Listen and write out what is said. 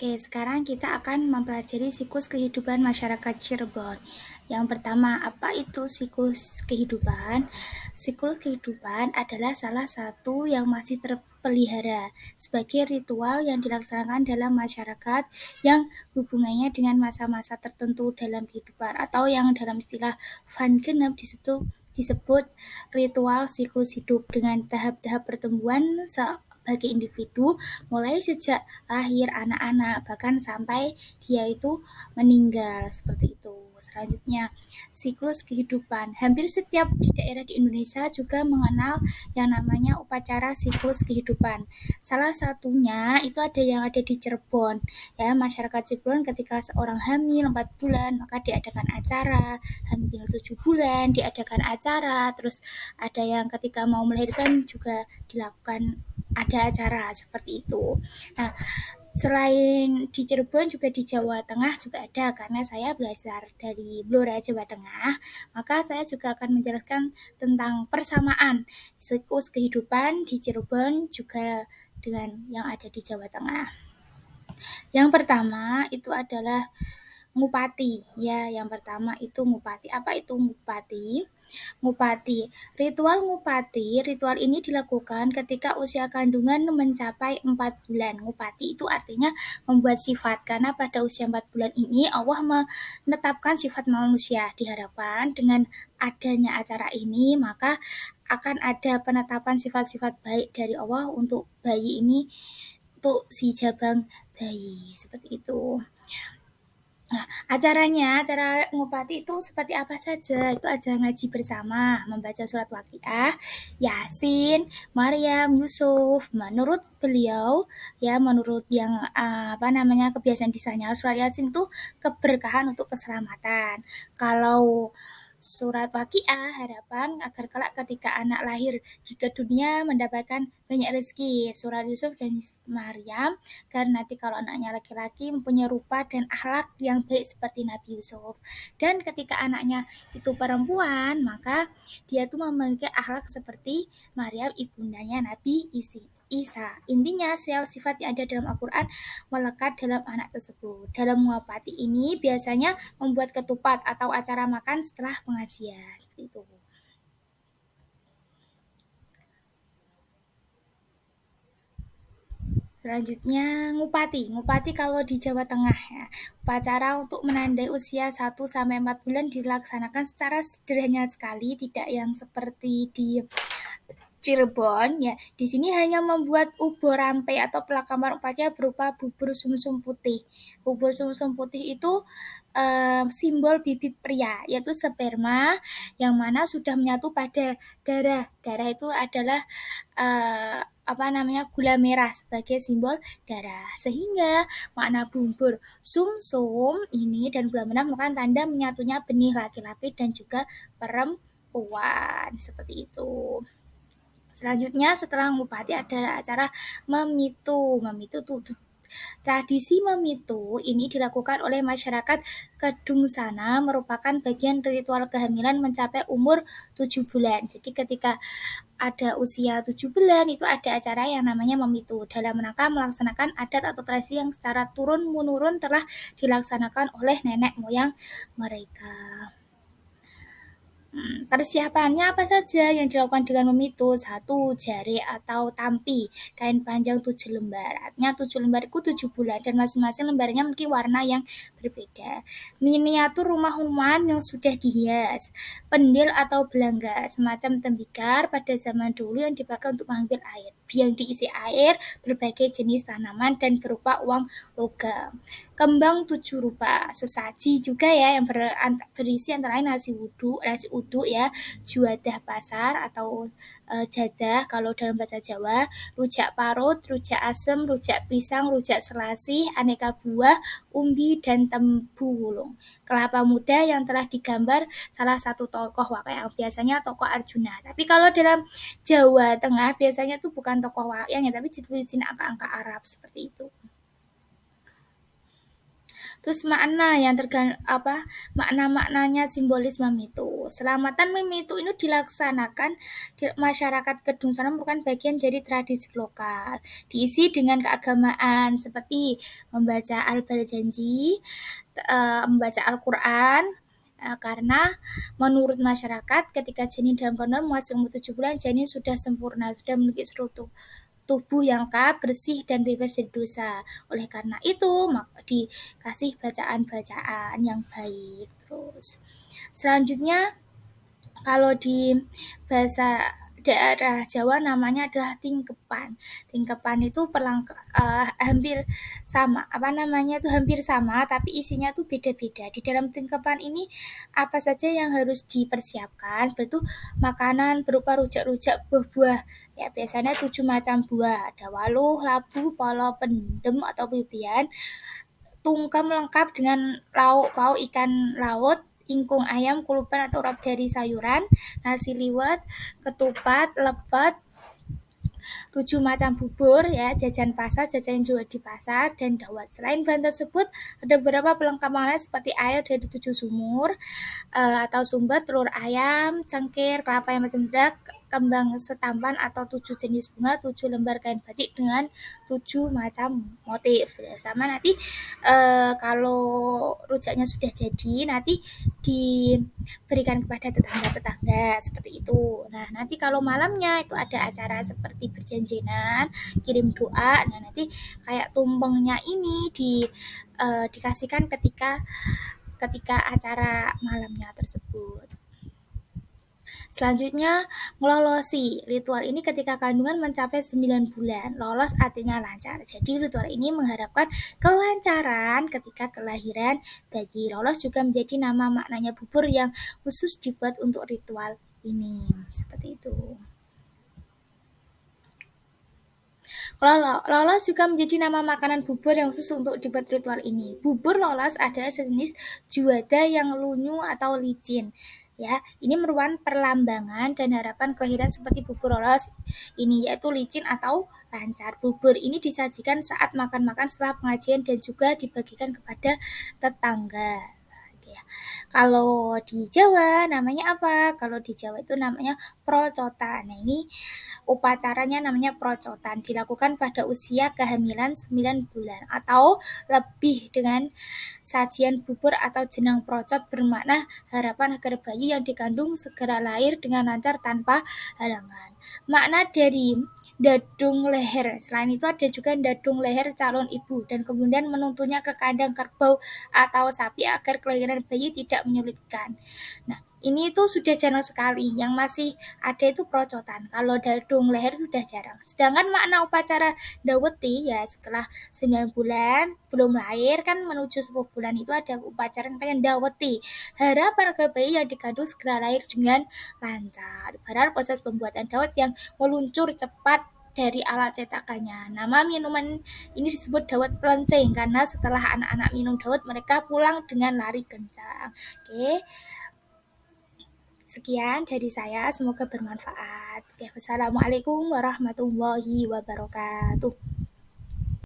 Oke, sekarang kita akan mempelajari siklus kehidupan masyarakat Cirebon. Yang pertama, apa itu siklus kehidupan? Siklus kehidupan adalah salah satu yang masih terpelihara sebagai ritual yang dilaksanakan dalam masyarakat yang hubungannya dengan masa-masa tertentu dalam kehidupan atau yang dalam istilah Van Genep disebut ritual siklus hidup dengan tahap-tahap pertumbuhan sebagai individu mulai sejak lahir anak-anak bahkan sampai dia itu meninggal seperti itu. Selanjutnya, siklus kehidupan. Hampir setiap daerah di Indonesia juga mengenal yang namanya upacara siklus kehidupan. Salah satunya itu ada di Cirebon. Ya, masyarakat Cirebon ketika seorang hamil 4 bulan maka diadakan acara, hamil 7 bulan diadakan acara, terus ada yang ketika mau melahirkan juga dilakukan ada acara seperti itu. Nah, selain di Cirebon juga di Jawa Tengah juga ada karena saya belajar dari Blora Jawa Tengah, maka saya juga akan menjelaskan tentang persamaan siklus kehidupan di Cirebon juga dengan yang ada di Jawa Tengah. Yang pertama itu adalah Ngupati. Ya, yang pertama itu Ngupati. Apa itu Ngupati? Ritual ini dilakukan ketika usia kandungan mencapai 4 bulan. Ngupati itu artinya membuat sifat, karena pada usia 4 bulan ini Allah menetapkan sifat manusia. Diharapkan dengan adanya acara ini, maka akan ada penetapan sifat-sifat baik dari Allah untuk bayi ini, untuk si jabang bayi, seperti itu. Nah, acara ngupati itu seperti apa saja? Itu acara ngaji bersama, membaca surat Waqiah, Yasin, Maryam, Yusuf. Menurut beliau, ya menurut yang kebiasaan desainnya, surat Yasin itu keberkahan untuk keselamatan. Kalau surat Waqiah harapan agar kelak ketika anak lahir ke dunia mendapatkan banyak rezeki. Surat Yusuf dan Maryam karena nanti kalau anaknya laki-laki mempunyai rupa dan akhlak yang baik seperti Nabi Yusuf. Dan ketika anaknya itu perempuan, maka dia tuh memiliki akhlak seperti Maryam ibundanya Nabi Isa. Intinya sifat yang ada dalam Al-Quran melekat dalam anak tersebut. Dalam Muwafati ini biasanya membuat ketupat atau acara makan setelah pengajian. Seperti itu. Selanjutnya Ngupati. Ngupati kalau di Jawa Tengah ya. Upacara untuk menandai usia 1-4 bulan dilaksanakan secara sederhana sekali, tidak yang seperti di Cirebon ya. Di sini hanya membuat ubur rampe atau pelakaman upacara berupa bubur sumsum putih. Bubur sumsum putih itu simbol bibit pria, yaitu sperma yang mana sudah menyatu pada darah. Darah itu adalah gula merah sebagai simbol darah. Sehingga makna bubur sumsum ini dan gula merah merupakan tanda menyatunya benih laki-laki dan juga perempuan. Seperti itu. Selanjutnya setelah ngupati ada acara memitu. Tradisi memitu ini dilakukan oleh masyarakat Kedung Sana, merupakan bagian ritual kehamilan mencapai umur 7 bulan. Jadi ketika ada usia 7 bulan itu ada acara yang namanya memitu dalam rangka melaksanakan adat atau tradisi yang secara turun-menurun telah dilaksanakan oleh nenek moyang mereka. Persiapannya apa saja yang dilakukan dengan memitu? 1. Jari atau tampi, kain panjang 7 lembar. Artinya 7 lembar itu 7 bulan dan masing-masing lembarnya memiliki warna yang berbeda. Miniatur rumah-rumahan yang sudah dihias. Pendil atau belangga, semacam tembikar pada zaman dulu yang dipakai untuk mengambil air. Yang diisi air berbagai jenis tanaman dan berupa uang logam. Kembang 7 rupa, sesaji juga ya yang berisi antara lain nasi uduk ya, juadah pasar atau jadah kalau dalam bahasa Jawa, rujak parut, rujak asem, rujak pisang, rujak selasih, aneka buah, umbi dan tembu wulung. Kelapa muda yang telah digambar salah satu tokoh wayang, biasanya tokoh Arjuna. Tapi kalau dalam Jawa Tengah biasanya itu bukan tokoh wayang ya, tapi ditulisin angka-angka Arab seperti itu. Terus makna-maknanya simbolisme mitu. Selamatan memitu ini dilaksanakan di masyarakat Kedung sana merupakan bagian dari tradisi lokal. Diisi dengan keagamaan seperti membaca Al-Barjanji, membaca Al-Qur'an, karena menurut masyarakat ketika janin dalam kandungan masih umur 7 bulan, janin sudah sempurna, sudah memiliki seluruh tubuh yang lengkap, bersih dan bebas dari dosa. Oleh karena itu, maka dikasih bacaan-bacaan yang baik. Terus selanjutnya kalau di bahasa daerah Jawa namanya adalah tingkepan. Tingkepan itu hampir sama, hampir sama, tapi isinya tuh beda-beda. Di dalam tingkepan ini apa saja yang harus dipersiapkan? Berarti makanan berupa rujak-rujak buah-buah. Ya, biasanya 7 macam buah. Ada waluh, labu, polo, pendem atau bibian, tungkem lengkap dengan lauk pauk ikan laut, ingkung ayam, kulupan atau urap dari sayuran, nasi liwet, ketupat, lepet, 7 macam bubur ya, jajan pasar, jajan yang jual di pasar, dan dawet. Selain bahan tersebut, ada beberapa pelengkap lain seperti air dari 7 sumur, atau sumber, telur ayam, cengkir, kelapa yang macam bedak, kembang setampan atau 7 jenis bunga, 7 lembar kain batik dengan 7 macam motif. Sama nanti kalau rujaknya sudah jadi, nanti diberikan kepada tetangga-tetangga seperti itu. Nah, nanti kalau malamnya itu ada acara seperti berjanjinan, kirim doa. Nah, nanti kayak tumpengnya ini dikasihkan ketika acara malamnya tersebut. Selanjutnya, ngelolosi. Ritual ini ketika kandungan mencapai 9 bulan. Lolos artinya lancar. Jadi ritual ini mengharapkan kelancaran ketika kelahiran bayi. Lolos juga menjadi nama maknanya bubur yang khusus dibuat untuk ritual ini. Seperti itu. Lolos juga menjadi nama makanan bubur yang khusus untuk dibuat ritual ini. Bubur lolos adalah sejenis juada yang lunyu atau licin. Ya, ini merupakan perlambangan dan harapan kelahiran seperti bubur lolos ini, yaitu licin atau lancar. Bubur ini disajikan saat makan-makan setelah pengajian dan juga dibagikan kepada tetangga. Ya. Kalau di Jawa namanya apa? Kalau di Jawa itu namanya procotan. Nah, ini upacaranya namanya procotan, dilakukan pada usia kehamilan 9 bulan atau lebih dengan sajian bubur atau jenang procot bermakna harapan agar bayi yang dikandung segera lahir dengan lancar tanpa halangan. Makna dari dadung leher. Selain itu ada juga dadung leher calon ibu dan kemudian menuntunnya ke kandang kerbau atau sapi agar kelahiran bayi tidak menyulitkan. Nah, ini tuh sudah jarang sekali, yang masih ada itu procotan. Kalau dadung leher sudah jarang. Sedangkan makna upacara daweti ya setelah 9 bulan belum lahir kan menuju 10 bulan itu ada upacara namanya daweti. Harapan agar bayi yang dikandung segera lahir dengan lancar. Padahal proses pembuatan dawet yang meluncur cepat dari alat cetakannya. Nama minuman ini disebut dawet pelenceng karena setelah anak-anak minum dawet mereka pulang dengan lari kencang. Oke. Sekian dari saya, semoga bermanfaat. Oke, wassalamualaikum warahmatullahi wabarakatuh.